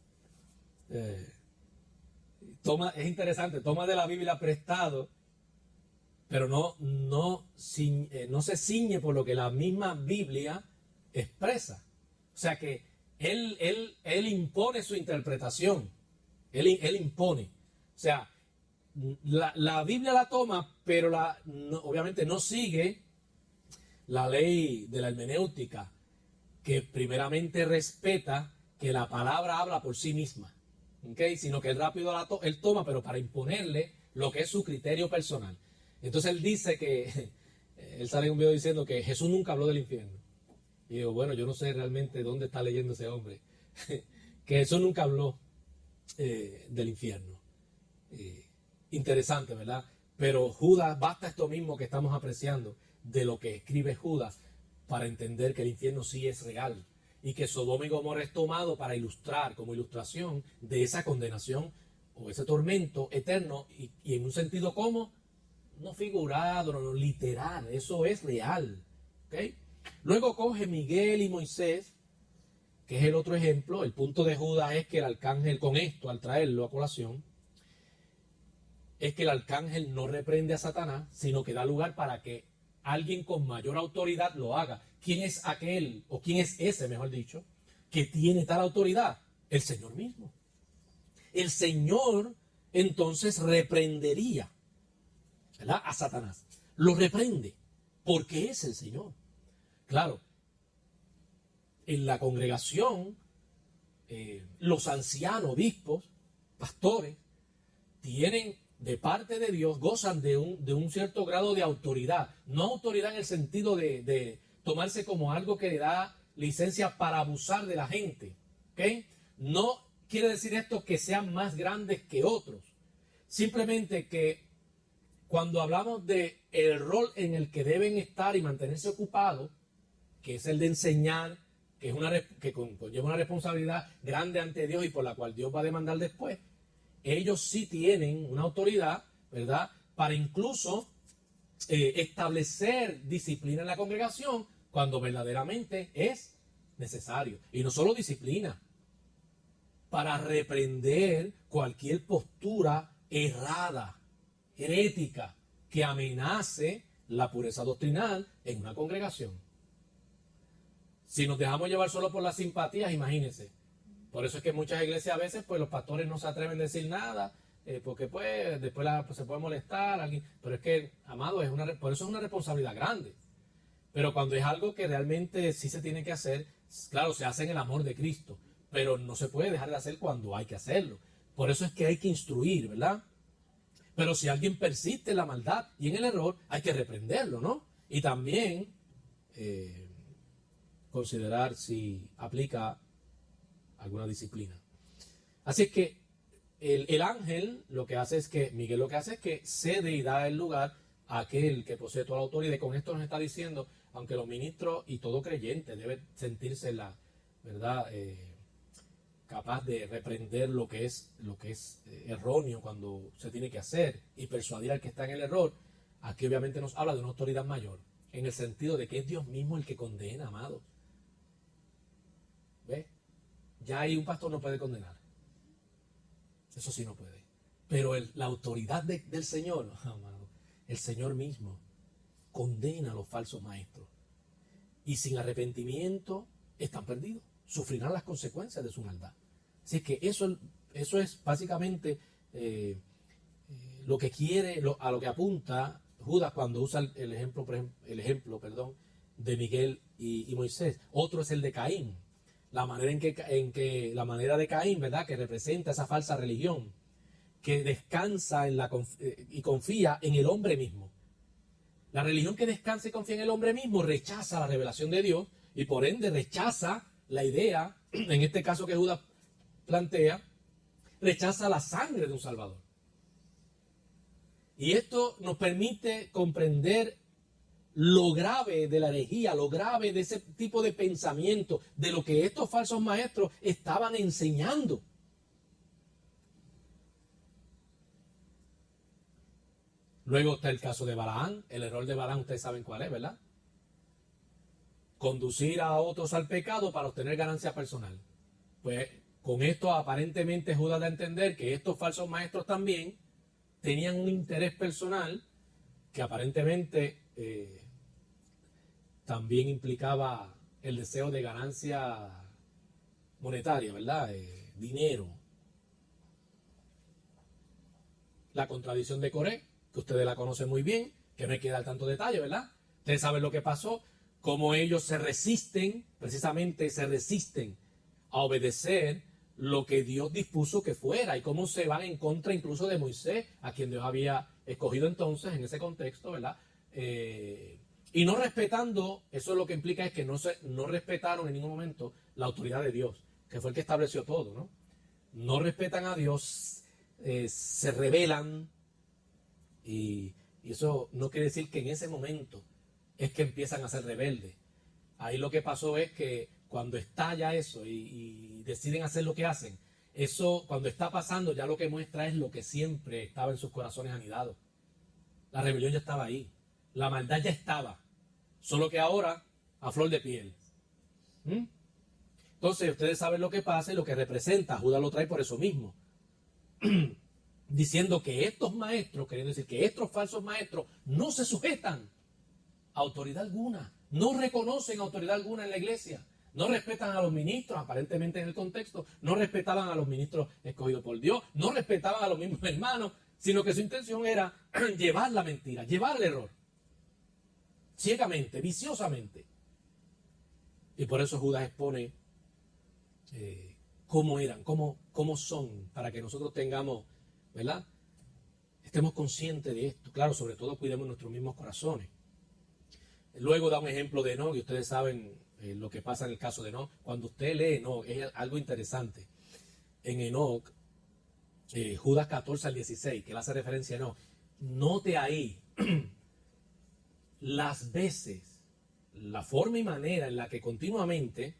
Es interesante, toma de la Biblia prestado, pero no se ciñe por lo que la misma Biblia expresa. O sea que él impone su interpretación. Él impone. O sea, la Biblia la toma, pero obviamente no sigue la ley de la hermenéutica, que primeramente respeta que la palabra habla por sí misma. ¿Okay? Sino que él rápido él toma, pero para imponerle lo que es su criterio personal. Entonces él dice que, él sale en un video diciendo que Jesús nunca habló del infierno. Y digo, bueno, yo no sé realmente dónde está leyendo ese hombre. Que Jesús nunca habló del infierno. Interesante, ¿verdad? Pero Judas, basta esto mismo que estamos apreciando de lo que escribe Judas para entender que el infierno sí es real. Y que Sodoma y Gomorra es tomado para ilustrar, como ilustración de esa condenación o ese tormento eterno, y en un sentido como, no figurado, no literal, eso es real. ¿Okay? Luego coge Miguel y Moisés, que es el otro ejemplo. El punto de Judas es que el arcángel, con esto, al traerlo a colación, es que el arcángel no reprende a Satanás, sino que da lugar para que alguien con mayor autoridad lo haga. ¿Quién es aquel, o quién es ese, mejor dicho, que tiene tal autoridad? El Señor mismo. El Señor entonces reprendería, ¿verdad?, a Satanás. Lo reprende, porque es el Señor. Claro, en la congregación, los ancianos, obispos, pastores, tienen de parte de Dios, gozan de un cierto grado de autoridad. No autoridad en el sentido de tomarse como algo que le da licencia para abusar de la gente. ¿Okay? No quiere decir esto que sean más grandes que otros. Simplemente que cuando hablamos de el rol en el que deben estar y mantenerse ocupados, que es el de enseñar, que conlleva una responsabilidad grande ante Dios y por la cual Dios va a demandar después, ellos sí tienen una autoridad, ¿verdad?, para incluso establecer disciplina en la congregación cuando verdaderamente es necesario. Y no solo disciplina, para reprender cualquier postura errada, herética, que amenace la pureza doctrinal en una congregación. Si nos dejamos llevar solo por las simpatías, imagínense. Por eso es que muchas iglesias a veces, pues los pastores no se atreven a decir nada, porque pues después pues, se puede molestar a alguien. Pero es que, amado, por eso es una responsabilidad grande. Pero cuando es algo que realmente sí se tiene que hacer, claro, se hace en el amor de Cristo, pero no se puede dejar de hacer cuando hay que hacerlo. Por eso es que hay que instruir, ¿verdad? Pero si alguien persiste en la maldad y en el error, hay que reprenderlo, ¿no? Y también considerar si aplica alguna disciplina. Así es que el ángel lo que hace es que, Miguel lo que hace es que cede y da el lugar a aquel que posee toda la autoridad. Y con esto nos está diciendo, aunque los ministros y todo creyente debe sentirse ¿verdad?, capaz de reprender lo que es erróneo cuando se tiene que hacer y persuadir al que está en el error. Aquí obviamente nos habla de una autoridad mayor, en el sentido de que es Dios mismo el que condena, amado. ¿Ves? Ya ahí un pastor no puede condenar. Eso sí no puede. Pero la autoridad del Señor, amado, el Señor mismo condena a los falsos maestros. Y sin arrepentimiento están perdidos. Sufrirán las consecuencias de su maldad. Así que eso es básicamente lo que quiere, a lo que apunta Judas cuando usa el ejemplo de Miguel y Moisés. Otro es el de Caín. La manera la manera de Caín, ¿verdad?, que representa esa falsa religión, que descansa y confía en el hombre mismo. La religión que descansa y confía en el hombre mismo rechaza la revelación de Dios y por ende rechaza la idea, en este caso que Judas plantea, rechaza la sangre de un Salvador. Y esto nos permite comprender lo grave de la herejía, lo grave de ese tipo de pensamiento, de lo que estos falsos maestros estaban enseñando. Luego está el caso de Balaán. El error de Balaán, ustedes saben cuál es, ¿verdad? Conducir a otros al pecado para obtener ganancia personal. Pues con esto aparentemente Judas da a entender que estos falsos maestros también tenían un interés personal que aparentemente también implicaba el deseo de ganancia monetaria, ¿verdad? Dinero. La contradicción de Coré, que ustedes la conocen muy bien, que no hay que dar tanto detalle, ¿verdad? Ustedes saben lo que pasó, cómo ellos se resisten, precisamente se resisten a obedecer lo que Dios dispuso que fuera y cómo se van en contra incluso de Moisés, a quien Dios había escogido entonces en ese contexto, ¿verdad? Y no respetando, eso es lo que implica es que no respetaron en ningún momento la autoridad de Dios, que fue el que estableció todo, ¿no? No respetan a Dios, se rebelan y eso no quiere decir que en ese momento es que empiezan a ser rebeldes. Ahí lo que pasó es que cuando estalla eso y deciden hacer lo que hacen, eso cuando está pasando ya lo que muestra es lo que siempre estaba en sus corazones anidados. La rebelión ya estaba ahí, la maldad ya estaba, solo que ahora a flor de piel. Entonces ustedes saben lo que pasa y lo que representa. Judas lo trae por eso mismo. Diciendo que estos maestros, queriendo decir que estos falsos maestros no se sujetan a autoridad alguna, no reconocen autoridad alguna en la iglesia, no respetan a los ministros, aparentemente en el contexto, no respetaban a los ministros escogidos por Dios, no respetaban a los mismos hermanos, sino que su intención era llevar la mentira, llevar el error, ciegamente, viciosamente. Y por eso Judas expone cómo eran, cómo son, para que nosotros tengamos, ¿verdad? Estemos conscientes de esto. Claro, sobre todo cuidemos nuestros mismos corazones. Luego da un ejemplo de Enoc, y ustedes saben lo que pasa en el caso de Enoc. Cuando usted lee Enoc, es algo interesante. En Enoc, Judas 14 al 16, que él hace referencia a Enoc, note ahí las veces, la forma y manera en la que continuamente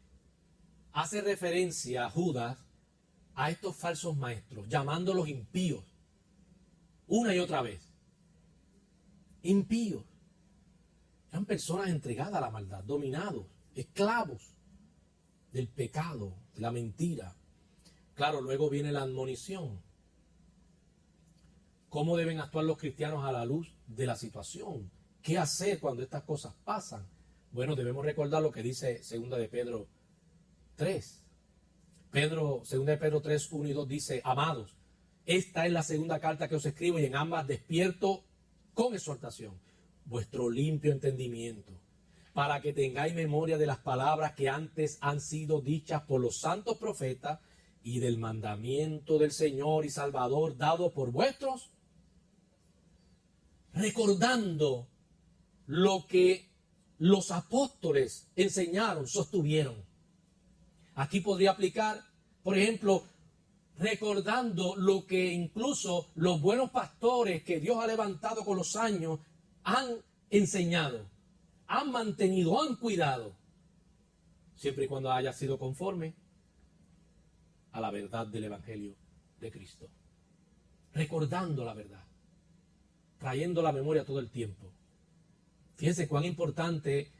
hace referencia a Judas a estos falsos maestros, llamándolos impíos, una y otra vez. Impíos. Eran personas entregadas a la maldad, dominados, esclavos del pecado, de la mentira. Claro, luego viene la admonición. ¿Cómo deben actuar los cristianos a la luz de la situación? ¿Qué hacer cuando estas cosas pasan? Bueno, debemos recordar lo que dice 2 de Pedro 3. 2 de Pedro 3, 1 y 2 dice: amados, esta es la segunda carta que os escribo y en ambas despierto con exhortación vuestro limpio entendimiento, para que tengáis memoria de las palabras que antes han sido dichas por los santos profetas y del mandamiento del Señor y Salvador dado por vuestros, recordando lo que los apóstoles enseñaron, sostuvieron. Aquí podría aplicar, por ejemplo, recordando lo que incluso los buenos pastores que Dios ha levantado con los años han enseñado, han mantenido, han cuidado, siempre y cuando haya sido conforme a la verdad del Evangelio de Cristo. Recordando la verdad, trayendo la memoria todo el tiempo. Fíjense cuán importante,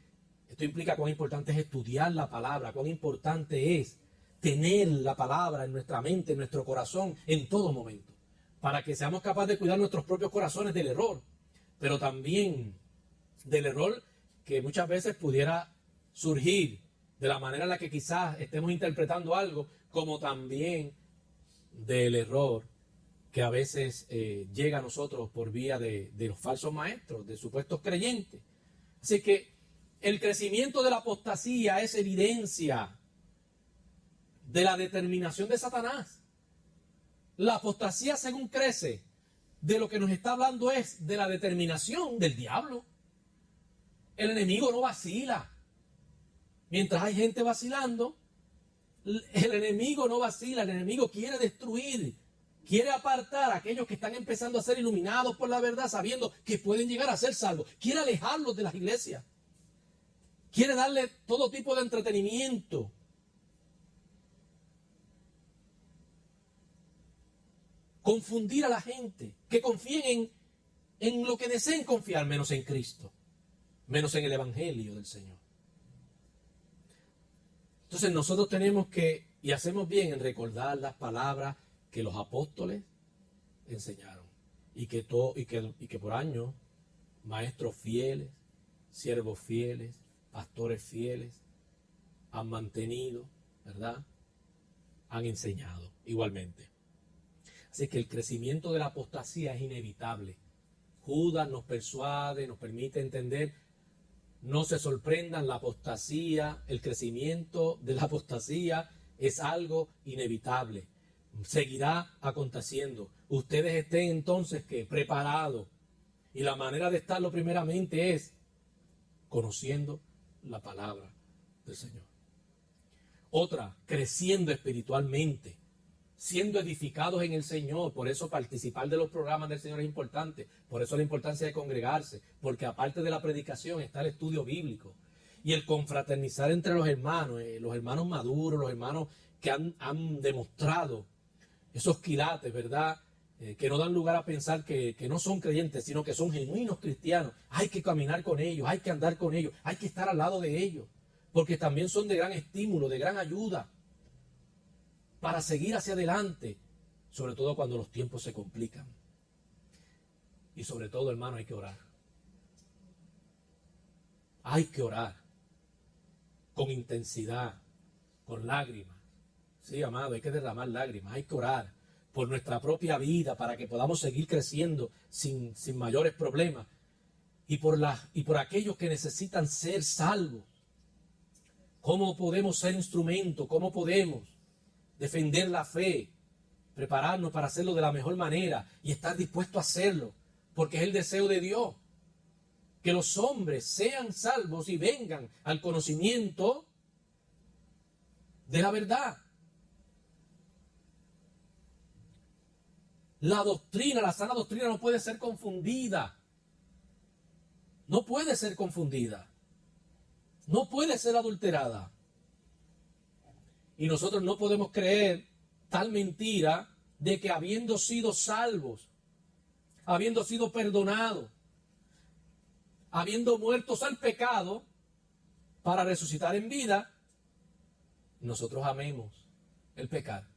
esto implica cuán importante es estudiar la palabra, cuán importante es tener la palabra en nuestra mente, en nuestro corazón, en todo momento, para que seamos capaces de cuidar nuestros propios corazones del error, pero también del error que muchas veces pudiera surgir de la manera en la que quizás estemos interpretando algo, como también del error que a veces llega a nosotros por vía de los falsos maestros, de supuestos creyentes. Así que el crecimiento de la apostasía es evidencia de la determinación de Satanás. La apostasía, según crece, de lo que nos está hablando es de la determinación del diablo. El enemigo no vacila. Mientras hay gente vacilando, el enemigo no vacila, el enemigo quiere destruir, quiere apartar a aquellos que están empezando a ser iluminados por la verdad, sabiendo que pueden llegar a ser salvos. Quiere alejarlos de las iglesias. Quiere darle todo tipo de entretenimiento. Confundir a la gente, que confíen en lo que deseen confiar, menos en Cristo, menos en el Evangelio del Señor. Entonces nosotros tenemos que, y hacemos bien en recordar las palabras que los apóstoles enseñaron, y que por años maestros fieles, siervos fieles, pastores fieles han mantenido, ¿verdad? Han enseñado igualmente. Así que el crecimiento de la apostasía es inevitable. Judas nos persuade, nos permite entender. No se sorprendan, la apostasía, el crecimiento de la apostasía es algo inevitable. Seguirá aconteciendo. Ustedes estén entonces preparados. Y la manera de estarlo primeramente es conociendo la palabra del Señor. Otra, creciendo espiritualmente, siendo edificados en el Señor. Por eso participar de los programas del Señor es importante. Por eso la importancia de congregarse. Porque aparte de la predicación está el estudio bíblico. Y el confraternizar entre los hermanos maduros, los hermanos que han demostrado esos quilates, ¿verdad? Que no dan lugar a pensar que no son creyentes, sino que son genuinos cristianos. Hay que caminar con ellos, hay que andar con ellos, hay que estar al lado de ellos. Porque también son de gran estímulo, de gran ayuda para seguir hacia adelante, sobre todo cuando los tiempos se complican. Y sobre todo, hermano, hay que orar. Hay que orar con intensidad, con lágrimas. Sí, amado, hay que derramar lágrimas, hay que orar por nuestra propia vida para que podamos seguir creciendo sin mayores problemas. Y por aquellos que necesitan ser salvos. ¿Cómo podemos ser instrumento? ¿Cómo podemos defender la fe, prepararnos para hacerlo de la mejor manera y estar dispuesto a hacerlo? Porque es el deseo de Dios, que los hombres sean salvos y vengan al conocimiento de la verdad. La doctrina, la sana doctrina no puede ser confundida. No puede ser confundida. No puede ser adulterada. Y nosotros no podemos creer tal mentira de que habiendo sido salvos, habiendo sido perdonados, habiendo muertos al pecado para resucitar en vida, nosotros amemos el pecado.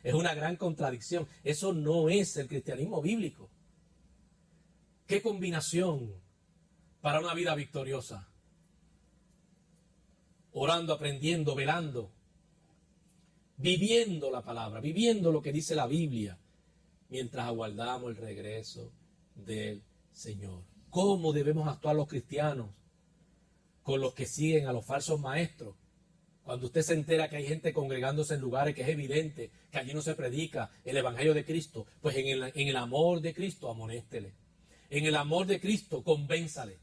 Es una gran contradicción. Eso no es el cristianismo bíblico. ¿Qué combinación para una vida victoriosa? Orando, aprendiendo, velando, viviendo la palabra, viviendo lo que dice la Biblia, mientras aguardamos el regreso del Señor. ¿Cómo debemos actuar los cristianos con los que siguen a los falsos maestros? Cuando usted se entera que hay gente congregándose en lugares que es evidente que allí no se predica el Evangelio de Cristo, pues en el amor de Cristo amonéstele. En el amor de Cristo convénzale.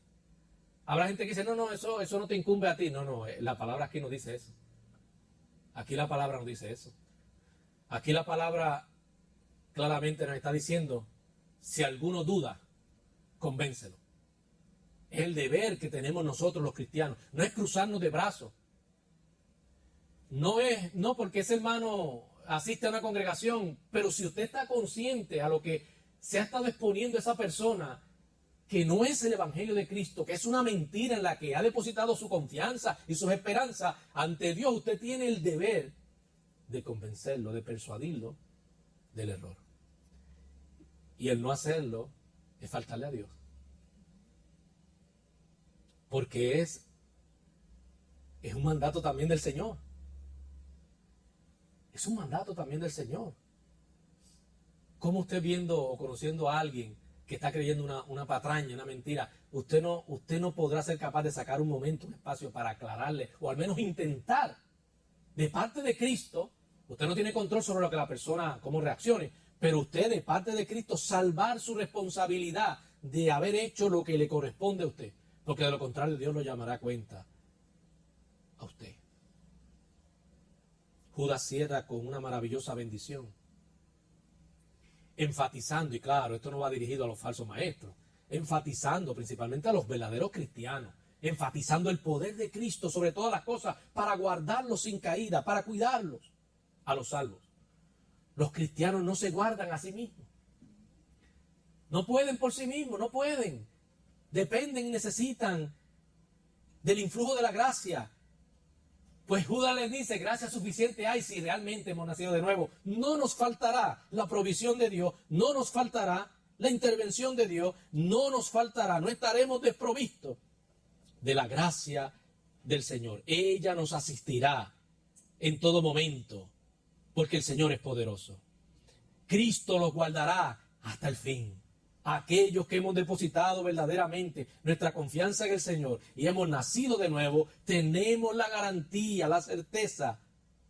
Habrá gente que dice, no, eso no te incumbe a ti. No, la palabra aquí no dice eso. Aquí la palabra no dice eso. Aquí la palabra claramente nos está diciendo, si alguno duda, convéncelo. Es el deber que tenemos nosotros los cristianos. No es cruzarnos de brazos. No porque ese hermano asiste a una congregación, pero si usted está consciente a lo que se ha estado exponiendo esa persona, que no es el Evangelio de Cristo, que es una mentira en la que ha depositado su confianza y sus esperanzas ante Dios, usted tiene el deber de convencerlo, de persuadirlo del error. Y el no hacerlo es faltarle a Dios. Porque es un mandato también del Señor. Es un mandato también del Señor. ¿Cómo usted viendo o conociendo a alguien que está creyendo una patraña, una mentira, usted no podrá ser capaz de sacar un momento, un espacio para aclararle, o al menos intentar, de parte de Cristo? Usted no tiene control sobre lo que la persona, cómo reaccione, pero usted, de parte de Cristo, salvar su responsabilidad de haber hecho lo que le corresponde a usted. porque de lo contrario Dios lo llamará a cuenta a usted. Judas cierra con una maravillosa bendición, enfatizando, y claro, esto no va dirigido a los falsos maestros, enfatizando principalmente a los verdaderos cristianos, enfatizando el poder de Cristo sobre todas las cosas para guardarlos sin caída, para cuidarlos a los salvos. Los cristianos no se guardan a sí mismos. No pueden por sí mismos, no pueden. Dependen y necesitan del influjo de la gracia. Pues Judas les dice, gracia suficiente hay si realmente hemos nacido de nuevo. No nos faltará la provisión de Dios, no nos faltará la intervención de Dios, no nos faltará, no estaremos desprovistos de la gracia del Señor. Ella nos asistirá en todo momento, porque el Señor es poderoso. Cristo los guardará hasta el fin. Aquellos que hemos depositado verdaderamente nuestra confianza en el Señor y hemos nacido de nuevo, tenemos la garantía, la certeza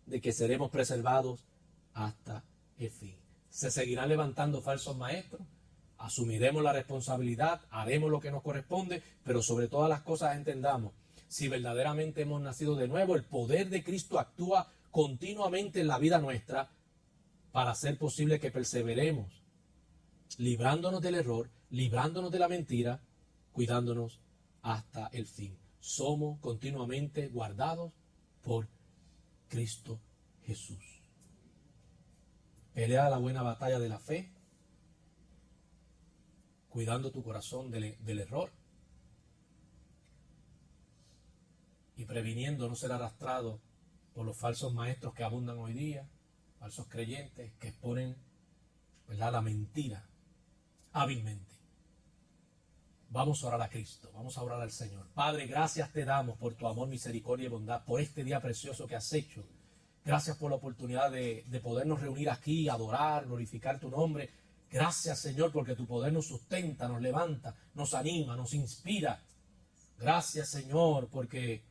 de que seremos preservados hasta el fin. Se seguirán levantando falsos maestros, asumiremos la responsabilidad, haremos lo que nos corresponde, pero sobre todas las cosas entendamos, si verdaderamente hemos nacido de nuevo, el poder de Cristo actúa continuamente en la vida nuestra para hacer posible que perseveremos, librándonos del error, librándonos de la mentira, cuidándonos hasta el fin. Somos continuamente guardados por Cristo Jesús. Pelea la buena batalla de la fe, cuidando tu corazón del error y previniendo no ser arrastrado por los falsos maestros que abundan hoy día, falsos creyentes que exponen, ¿verdad?, la mentira hábilmente. Vamos a orar a Cristo, vamos a orar al Señor. Padre, gracias te damos por tu amor, misericordia y bondad, por este día precioso que has hecho. Gracias por la oportunidad de podernos reunir aquí, adorar, glorificar tu nombre. Gracias, Señor, porque tu poder nos sustenta, nos levanta, nos anima, nos inspira. Gracias, Señor, porque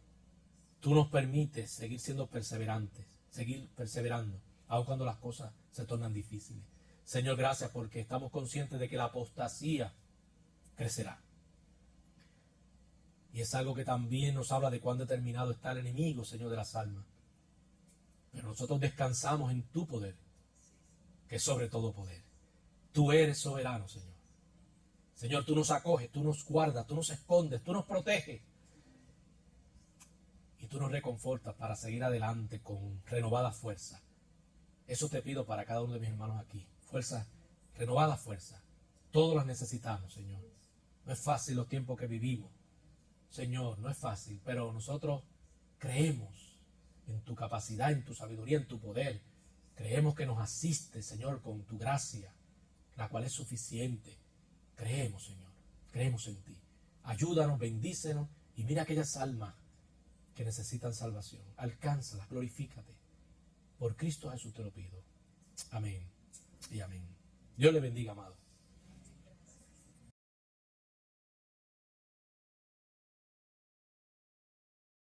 tú nos permites seguir siendo perseverantes, seguir perseverando, aun cuando las cosas se tornan difíciles. Señor, gracias porque estamos conscientes de que la apostasía crecerá. Y es algo que también nos habla de cuán determinado está el enemigo, Señor, de las almas. Pero nosotros descansamos en tu poder, que es sobre todo poder. Tú eres soberano, Señor. Señor, tú nos acoges, tú nos guardas, tú nos escondes, tú nos proteges. Y tú nos reconfortas para seguir adelante con renovada fuerza. Eso te pido para cada uno de mis hermanos aquí. Fuerza, renovada fuerza. Todos las necesitamos, Señor. No es fácil los tiempos que vivimos. Señor, no es fácil, pero nosotros creemos en tu capacidad, en tu sabiduría, en tu poder. Creemos que nos asiste, Señor, con tu gracia, la cual es suficiente. Creemos, Señor, creemos en ti. Ayúdanos, bendícenos y mira aquellas almas que necesitan salvación. Alcánzalas, glorifícate. Por Cristo Jesús te lo pido. Amén y amén. Dios le bendiga, amado.